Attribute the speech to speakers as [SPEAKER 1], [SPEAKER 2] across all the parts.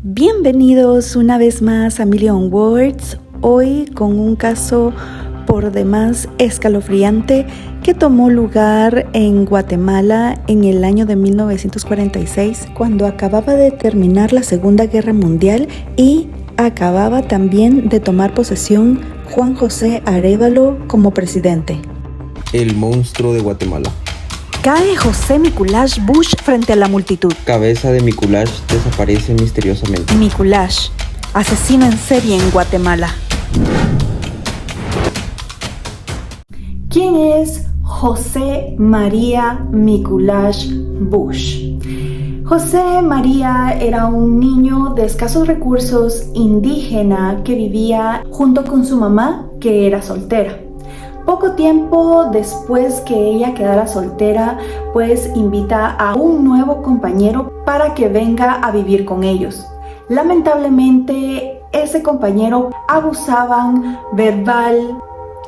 [SPEAKER 1] Bienvenidos una vez más a Million Words, hoy con un caso por demás escalofriante que tomó lugar en Guatemala en el año de 1946, cuando acababa de terminar la Segunda Guerra Mundial y acababa también de tomar posesión Juan José Arévalo como presidente.
[SPEAKER 2] El monstruo de Guatemala.
[SPEAKER 1] Cae José Mikuláš Bush frente a la multitud.
[SPEAKER 2] Cabeza de Mikuláš desaparece misteriosamente.
[SPEAKER 1] Mikuláš, asesino en serie en Guatemala. ¿Quién es José María Mikuláš Bush? José María era un niño de escasos recursos indígena que vivía junto con su mamá, que era soltera. Poco tiempo después que ella quedara soltera, pues invita a un nuevo compañero para que venga a vivir con ellos. Lamentablemente, ese compañero abusaban verbal,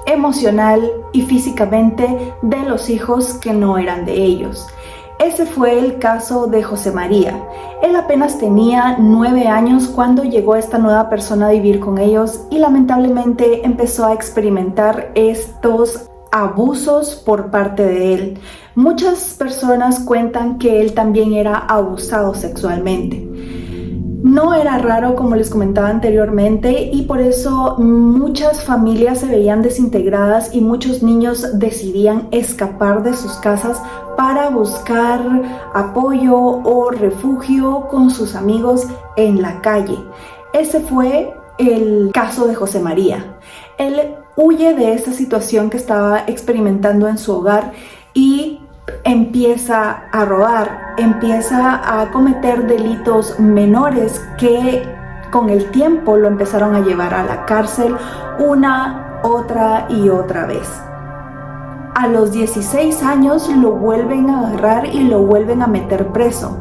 [SPEAKER 1] emocional y físicamente de los hijos que no eran de ellos. Ese fue el caso de José María. Él apenas tenía 9 años cuando llegó esta nueva persona a vivir con ellos y lamentablemente empezó a experimentar estos abusos por parte de él. Muchas personas cuentan que él también era abusado sexualmente. No era raro, como les comentaba anteriormente, y por eso muchas familias se veían desintegradas y muchos niños decidían escapar de sus casas para buscar apoyo o refugio con sus amigos en la calle. Ese fue el caso de José María. Él huye de esta situación que estaba experimentando en su hogar y empieza a robar, empieza a cometer delitos menores que con el tiempo lo empezaron a llevar a la cárcel una, otra y otra vez. A los 16 años lo vuelven a agarrar y lo vuelven a meter preso.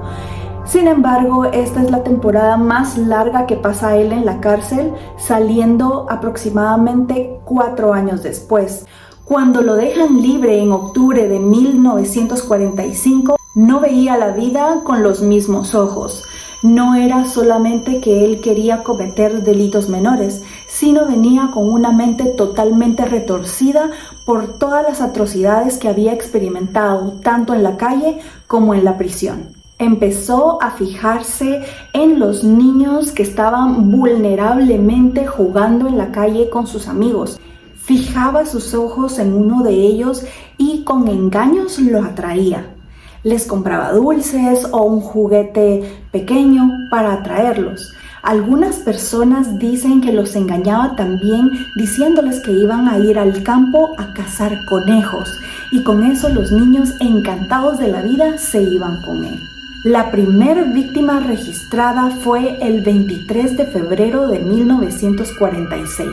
[SPEAKER 1] Sin embargo, esta es la temporada más larga que pasa él en la cárcel, saliendo aproximadamente 4 años después. Cuando lo dejan libre en octubre de 1945, no veía la vida con los mismos ojos. No era solamente que él quería cometer delitos menores, sino venía con una mente totalmente retorcida por todas las atrocidades que había experimentado, tanto en la calle como en la prisión. Empezó a fijarse en los niños que estaban vulnerablemente jugando en la calle con sus amigos. Fijaba sus ojos en uno de ellos y con engaños lo atraía. Les compraba dulces o un juguete pequeño para atraerlos. Algunas personas dicen que los engañaba también diciéndoles que iban a ir al campo a cazar conejos, y con eso los niños, encantados de la vida, se iban con él. La primera víctima registrada fue el 23 de febrero de 1946.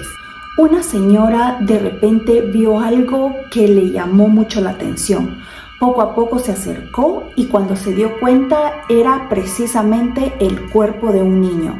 [SPEAKER 1] Una señora de repente vio algo que le llamó mucho la atención. Poco a poco se acercó y cuando se dio cuenta era precisamente el cuerpo de un niño.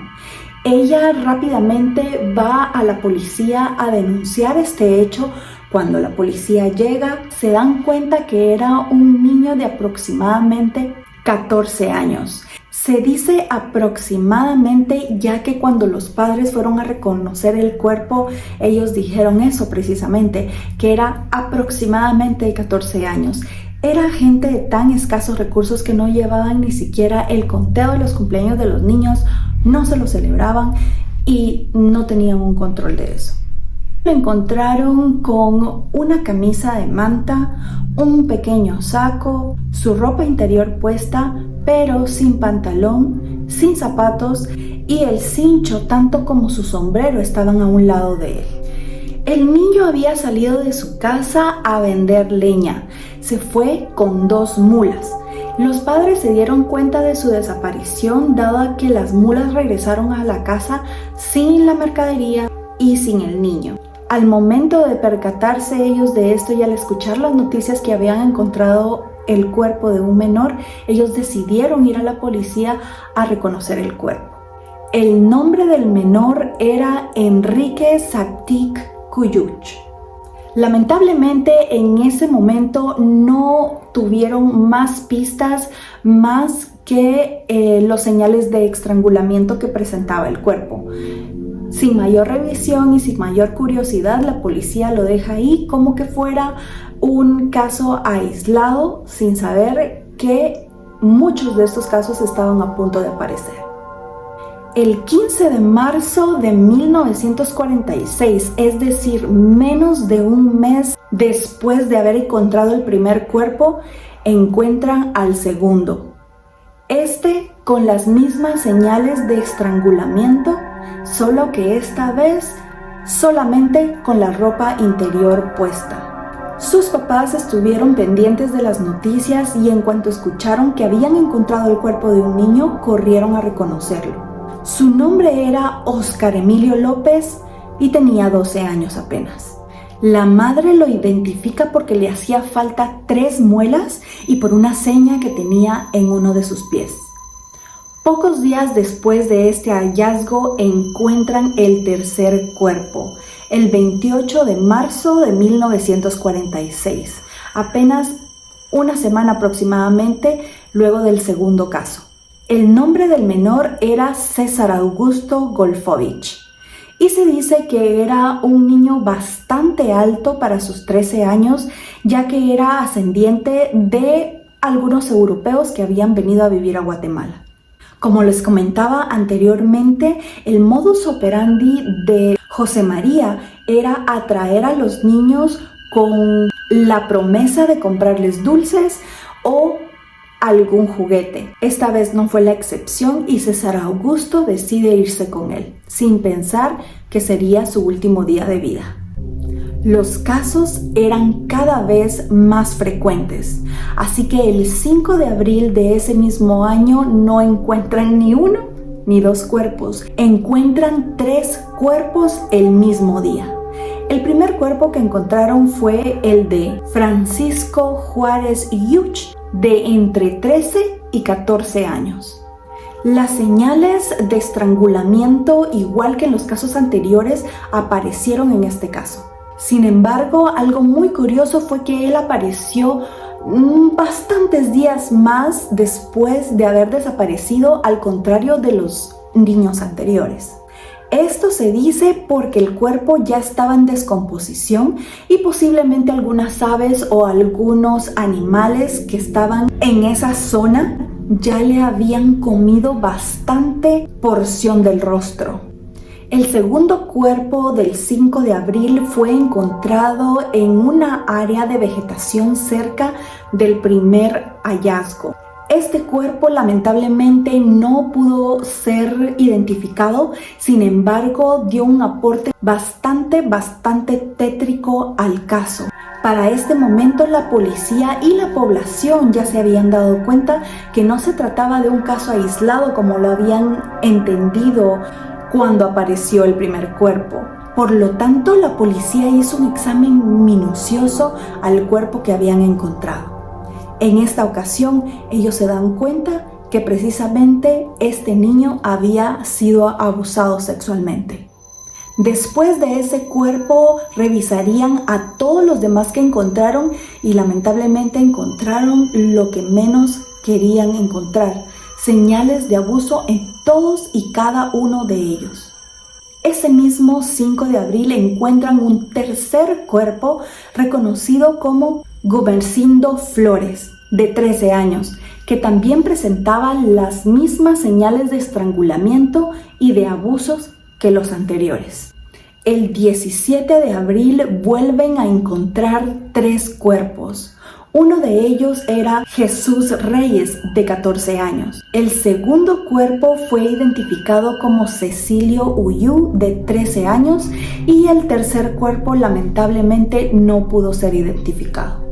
[SPEAKER 1] Ella rápidamente va a la policía a denunciar este hecho. Cuando la policía llega, se dan cuenta que era un niño de aproximadamente 14 años. Se dice aproximadamente, ya que cuando los padres fueron a reconocer el cuerpo, ellos dijeron eso precisamente, que era aproximadamente de 14 años. Era gente de tan escasos recursos que no llevaban ni siquiera el conteo de los cumpleaños de los niños, no se lo celebraban y no tenían un control de eso. Lo encontraron con una camisa de manta, un pequeño saco, su ropa interior puesta, pero sin pantalón, sin zapatos, y el cincho tanto como su sombrero estaban a un lado de él. El niño había salido de su casa a vender leña. Se fue con 2 mulas. Los padres se dieron cuenta de su desaparición, dado que las mulas regresaron a la casa sin la mercadería y sin el niño. Al momento de percatarse ellos de esto y al escuchar las noticias que habían encontrado el cuerpo de un menor, ellos decidieron ir a la policía a reconocer el cuerpo. El nombre del menor era Enrique Saptik Cuyuch. Lamentablemente en ese momento no tuvieron más pistas más que los señales de estrangulamiento que presentaba el cuerpo. Sin mayor revisión y sin mayor curiosidad, la policía lo deja ahí como que fuera un caso aislado, sin saber que muchos de estos casos estaban a punto de aparecer. El 15 de marzo de 1946, es decir, menos de un mes después de haber encontrado el primer cuerpo, encuentran al segundo. Con las mismas señales de estrangulamiento, solo que esta vez solamente con la ropa interior puesta. Sus papás estuvieron pendientes de las noticias y en cuanto escucharon que habían encontrado el cuerpo de un niño, corrieron a reconocerlo. Su nombre era Oscar Emilio López y tenía 12 años apenas. La madre lo identifica porque le hacía falta 3 muelas y por una seña que tenía en uno de sus pies. Pocos días después de este hallazgo encuentran el tercer cuerpo, el 28 de marzo de 1946, apenas una semana aproximadamente luego del segundo caso. El nombre del menor era César Augusto Golfovich y se dice que era un niño bastante alto para sus 13 años, ya que era ascendiente de algunos europeos que habían venido a vivir a Guatemala. Como les comentaba anteriormente, el modus operandi de José María era atraer a los niños con la promesa de comprarles dulces o algún juguete. Esta vez no fue la excepción y César Augusto decide irse con él, sin pensar que sería su último día de vida. Los casos eran cada vez más frecuentes, así que el 5 de abril de ese mismo año no encuentran ni 1 ni 2 cuerpos, encuentran 3 cuerpos el mismo día. El primer cuerpo que encontraron fue el de Francisco Juárez Yuch, de entre 13 y 14 años. Las señales de estrangulamiento, igual que en los casos anteriores, aparecieron en este caso. Sin embargo, algo muy curioso fue que él apareció bastantes días más después de haber desaparecido, al contrario de los niños anteriores. Esto se dice porque el cuerpo ya estaba en descomposición y posiblemente algunas aves o algunos animales que estaban en esa zona ya le habían comido bastante porción del rostro. El segundo cuerpo del 5 de abril fue encontrado en una área de vegetación cerca del primer hallazgo. Este cuerpo lamentablemente no pudo ser identificado, sin embargo dio un aporte bastante tétrico al caso. Para este momento la policía y la población ya se habían dado cuenta que no se trataba de un caso aislado como lo habían entendido cuando apareció el primer cuerpo. Por lo tanto, la policía hizo un examen minucioso al cuerpo que habían encontrado. En esta ocasión, ellos se dan cuenta que precisamente este niño había sido abusado sexualmente. Después de ese cuerpo, revisarían a todos los demás que encontraron y lamentablemente encontraron lo que menos querían encontrar: señales de abuso en todos y cada uno de ellos. Ese mismo 5 de abril encuentran un tercer cuerpo reconocido como Gumersindo Flores, de 13 años, que también presentaba las mismas señales de estrangulamiento y de abusos que los anteriores. El 17 de abril vuelven a encontrar 3 cuerpos. Uno de ellos era Jesús Reyes, de 14 años. El segundo cuerpo fue identificado como Cecilio Uyú, de 13 años, y el tercer cuerpo lamentablemente no pudo ser identificado.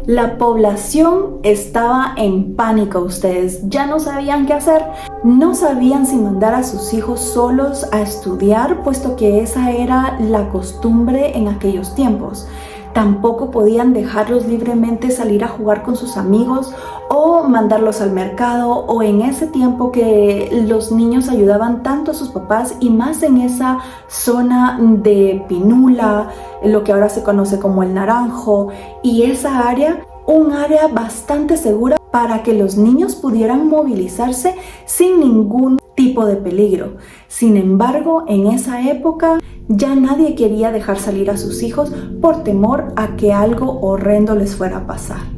[SPEAKER 1] La población estaba en pánico, ustedes ya no sabían qué hacer. No sabían si mandar a sus hijos solos a estudiar, puesto que esa era la costumbre en aquellos tiempos. Tampoco podían dejarlos libremente salir a jugar con sus amigos o mandarlos al mercado, o en ese tiempo que los niños ayudaban tanto a sus papás, y más en esa zona de Pinula, lo que ahora se conoce como el Naranjo, y esa área, un área bastante segura para que los niños pudieran movilizarse sin ningún tipo de peligro. Sin embargo, en esa época ya nadie quería dejar salir a sus hijos por temor a que algo horrendo les fuera a pasar.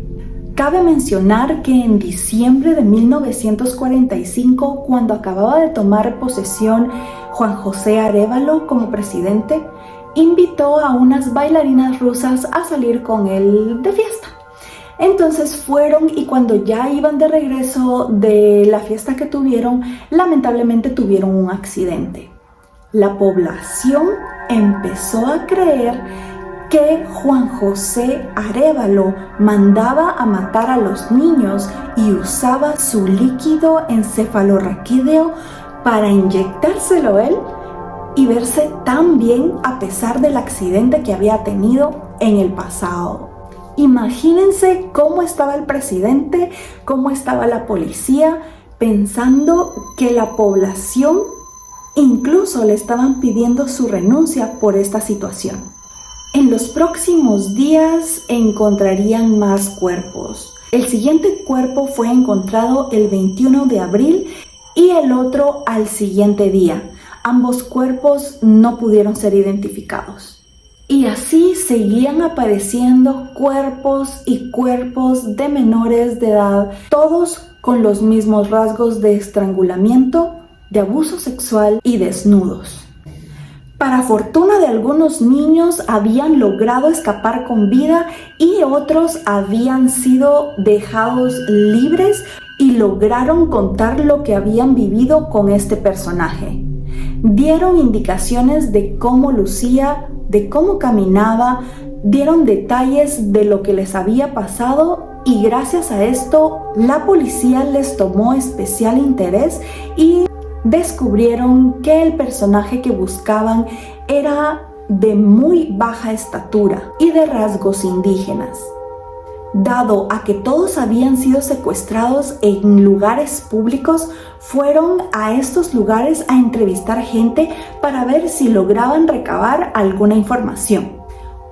[SPEAKER 1] Cabe mencionar que en diciembre de 1945, cuando acababa de tomar posesión Juan José Arévalo como presidente, invitó a unas bailarinas rusas a salir con él de fiesta. Entonces fueron, y cuando ya iban de regreso de la fiesta que tuvieron, lamentablemente tuvieron un accidente. La población empezó a creer que Juan José Arévalo mandaba a matar a los niños y usaba su líquido encefalorraquídeo para inyectárselo él y verse tan bien a pesar del accidente que había tenido en el pasado. Imagínense cómo estaba el presidente, cómo estaba la policía, pensando que la población incluso le estaban pidiendo su renuncia por esta situación. En los próximos días encontrarían más cuerpos. El siguiente cuerpo fue encontrado el 21 de abril y el otro al siguiente día. Ambos cuerpos no pudieron ser identificados. Y así seguían apareciendo cuerpos y cuerpos de menores de edad, todos con los mismos rasgos de estrangulamiento, de abuso sexual y desnudos. Para fortuna de algunos niños habían logrado escapar con vida y otros habían sido dejados libres y lograron contar lo que habían vivido con este personaje. Dieron indicaciones de cómo lucía, de cómo caminaba, dieron detalles de lo que les había pasado y gracias a esto la policía les tomó especial interés y descubrieron que el personaje que buscaban era de muy baja estatura y de rasgos indígenas. Dado a que todos habían sido secuestrados en lugares públicos, fueron a estos lugares a entrevistar gente para ver si lograban recabar alguna información.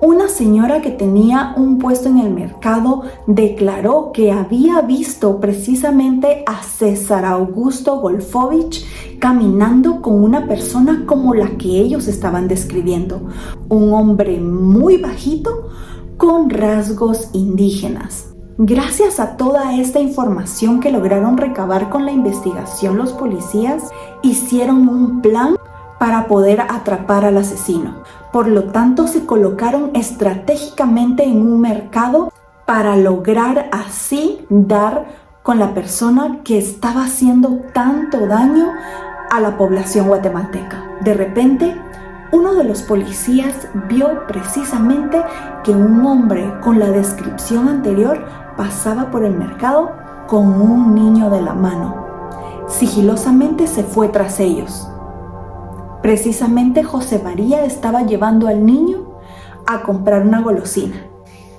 [SPEAKER 1] Una señora que tenía un puesto en el mercado declaró que había visto precisamente a César Augusto Wolfovich caminando con una persona como la que ellos estaban describiendo, un hombre muy bajito con rasgos indígenas. Gracias a toda esta información que lograron recabar con la investigación, los policías hicieron un plan para poder atrapar al asesino. Por lo tanto, se colocaron estratégicamente en un mercado para lograr así dar con la persona que estaba haciendo tanto daño a la población guatemalteca. De repente, uno de los policías vio precisamente que un hombre con la descripción anterior pasaba por el mercado con un niño de la mano. Sigilosamente se fue tras ellos. Precisamente José María estaba llevando al niño a comprar una golosina.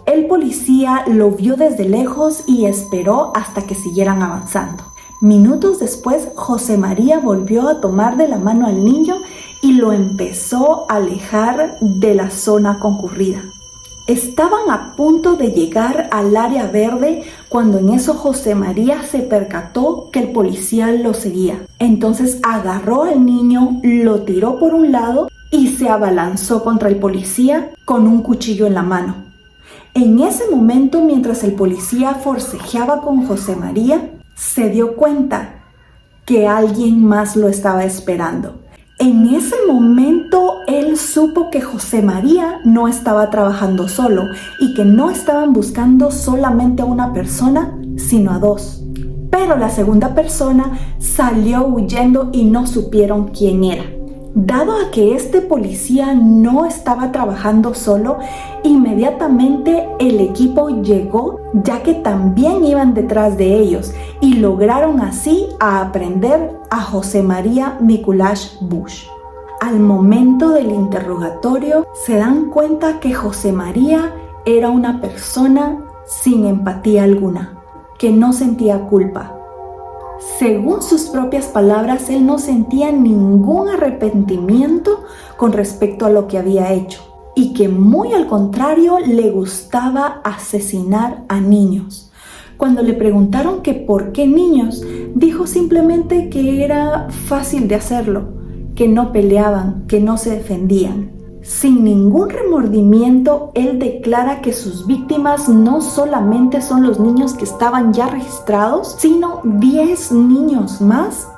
[SPEAKER 1] El policía lo vio desde lejos y esperó hasta que siguieran avanzando. Minutos después, José María volvió a tomar de la mano al niño y lo empezó a alejar de la zona concurrida. Estaban a punto de llegar al área verde cuando en eso José María se percató que el policía lo seguía. Entonces agarró al niño, lo tiró por un lado y se abalanzó contra el policía con un cuchillo en la mano. En ese momento, mientras el policía forcejeaba con José María, se dio cuenta que alguien más lo estaba esperando. En ese momento, él supo que José María no estaba trabajando solo y que no estaban buscando solamente a una persona, sino a dos. Pero la segunda persona salió huyendo y no supieron quién era. Dado a que este policía no estaba trabajando solo, inmediatamente el equipo llegó, ya que también iban detrás de ellos, y lograron así aprender a José María Mikulash Bush. Al momento del interrogatorio, se dan cuenta que José María era una persona sin empatía alguna, que no sentía culpa. Según sus propias palabras, él no sentía ningún arrepentimiento con respecto a lo que había hecho y que muy al contrario le gustaba asesinar a niños. Cuando le preguntaron que por qué niños, dijo simplemente que era fácil de hacerlo, que no peleaban, que no se defendían. Sin ningún remordimiento, él declara que sus víctimas no solamente son los niños que estaban ya registrados, sino 10 niños más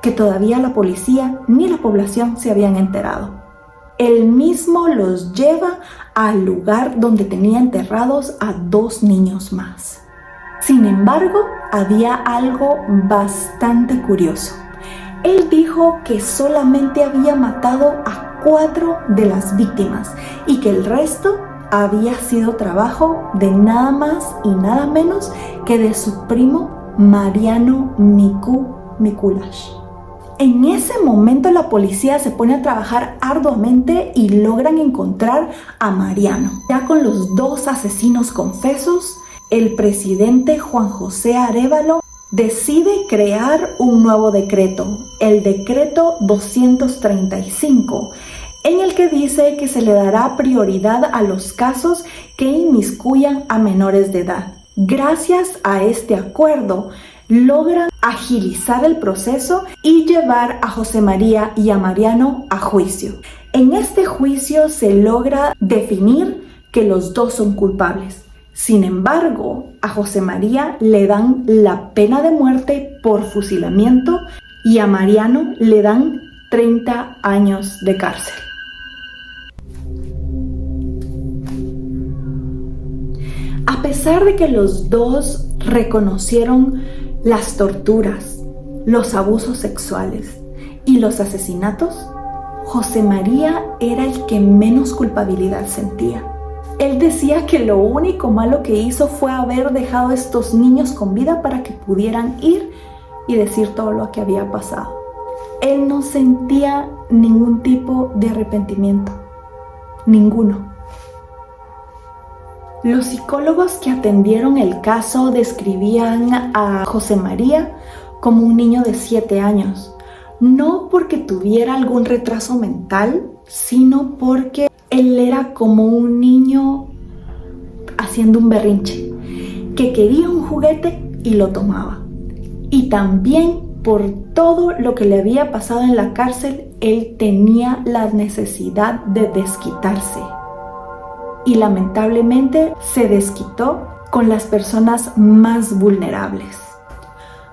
[SPEAKER 1] que todavía la policía ni la población se habían enterado. Él mismo los lleva al lugar donde tenía enterrados a 2 niños más. Sin embargo, había algo bastante curioso. Él dijo que solamente había matado a 4 de las víctimas y que el resto había sido trabajo de nada más y nada menos que de su primo Mariano Mikuláš. En ese momento la policía se pone a trabajar arduamente y logran encontrar a Mariano. Ya con los 2 asesinos confesos, el presidente Juan José Arévalo decide crear un nuevo decreto, el decreto 235, en el que dice que se le dará prioridad a los casos que inmiscuyan a menores de edad. Gracias a este acuerdo, logran agilizar el proceso y llevar a José María y a Mariano a juicio. En este juicio se logra definir que los 2 son culpables. Sin embargo, a José María le dan la pena de muerte por fusilamiento y a Mariano le dan 30 años de cárcel. A pesar de que los 2 reconocieron las torturas, los abusos sexuales y los asesinatos, José María era el que menos culpabilidad sentía. Él decía que lo único malo que hizo fue haber dejado a estos niños con vida para que pudieran ir y decir todo lo que había pasado. Él no sentía ningún tipo de arrepentimiento, ninguno. Los psicólogos que atendieron el caso describían a José María como un niño de 7 años, no porque tuviera algún retraso mental, sino porque él era como un niño haciendo un berrinche, que quería un juguete y lo tomaba. Y también por todo lo que le había pasado en la cárcel, él tenía la necesidad de desquitarse. Y lamentablemente se desquitó con las personas más vulnerables.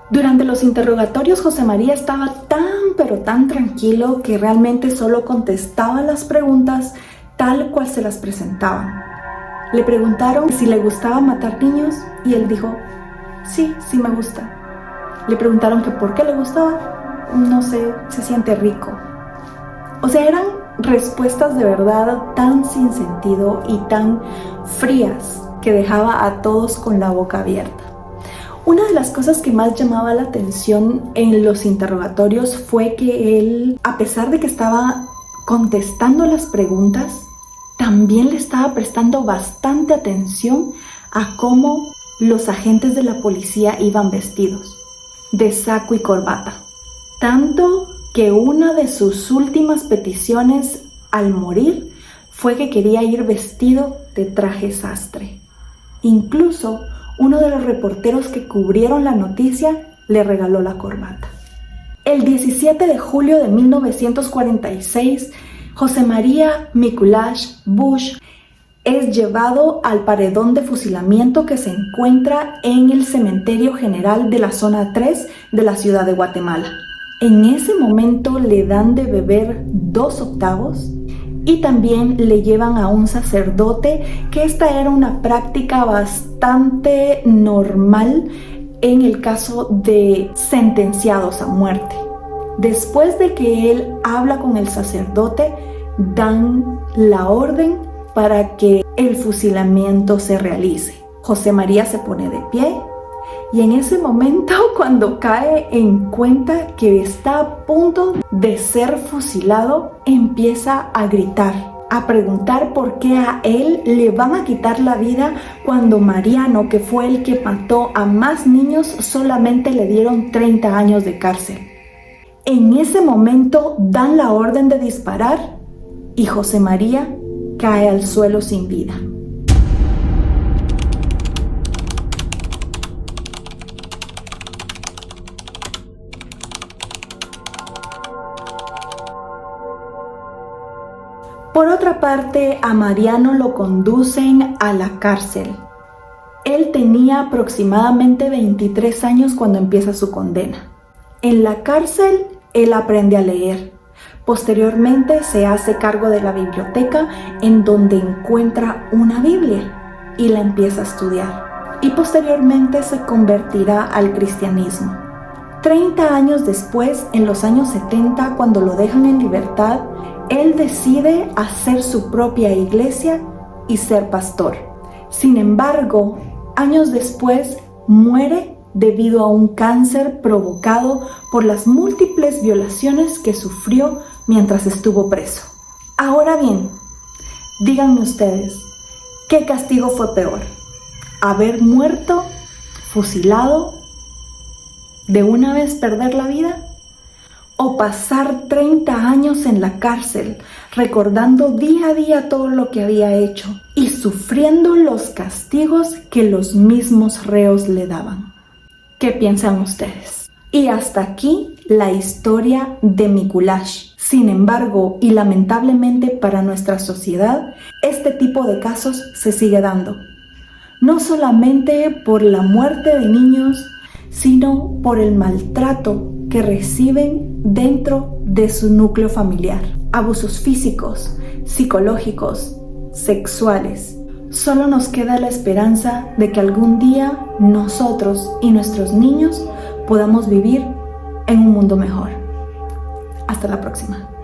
[SPEAKER 1] Durante los interrogatorios, José María estaba tan tranquilo que realmente solo contestaba las preguntas tal cual se las presentaban. Le preguntaron si le gustaba matar niños y él dijo, sí me gusta. Le preguntaron que por qué le gustaba, no sé, se siente rico. O sea, eran respuestas de verdad tan sin sentido y tan frías que dejaba a todos con la boca abierta. Una de las cosas que más llamaba la atención en los interrogatorios fue que él, a pesar de que estaba contestando las preguntas, también le estaba prestando bastante atención a cómo los agentes de la policía iban vestidos, de saco y corbata. Tanto que una de sus últimas peticiones al morir fue que quería ir vestido de traje sastre. Incluso uno de los reporteros que cubrieron la noticia le regaló la corbata. El 17 de julio de 1946, José María Mikuláš Bush es llevado al paredón de fusilamiento que se encuentra en el cementerio general de la zona 3 de la ciudad de Guatemala. En ese momento le dan de beber 2 octavos y también le llevan a un sacerdote, que esta era una práctica bastante normal en el caso de sentenciados a muerte. Después de que él habla con el sacerdote, dan la orden para que el fusilamiento se realice. José María se pone de pie y en ese momento, cuando cae en cuenta que está a punto de ser fusilado, empieza a gritar, a preguntar por qué a él le van a quitar la vida cuando Mariano, que fue el que mató a más niños, solamente le dieron 30 años de cárcel. En ese momento dan la orden de disparar y José María cae al suelo sin vida. Por otra parte, a Mariano lo conducen a la cárcel. Él tenía aproximadamente 23 años cuando empieza su condena. En la cárcel, él aprende a leer. Posteriormente se hace cargo de la biblioteca en donde encuentra una Biblia y la empieza a estudiar. Y posteriormente se convertirá al cristianismo. 30 años después, en los años 70, cuando lo dejan en libertad, él decide hacer su propia iglesia y ser pastor. Sin embargo, años después muere debido a un cáncer provocado por las múltiples violaciones que sufrió mientras estuvo preso. Ahora bien, díganme ustedes, ¿qué castigo fue peor? ¿Haber muerto, fusilado, de una vez perder la vida? ¿O pasar 30 años en la cárcel, recordando día a día todo lo que había hecho y sufriendo los castigos que los mismos reos le daban? ¿Qué piensan ustedes? Y hasta aquí la historia de Mikuláš. Sin embargo, y lamentablemente para nuestra sociedad, este tipo de casos se sigue dando. No solamente por la muerte de niños, sino por el maltrato que reciben dentro de su núcleo familiar. Abusos físicos, psicológicos, sexuales. Solo nos queda la esperanza de que algún día nosotros y nuestros niños podamos vivir en un mundo mejor. Hasta la próxima.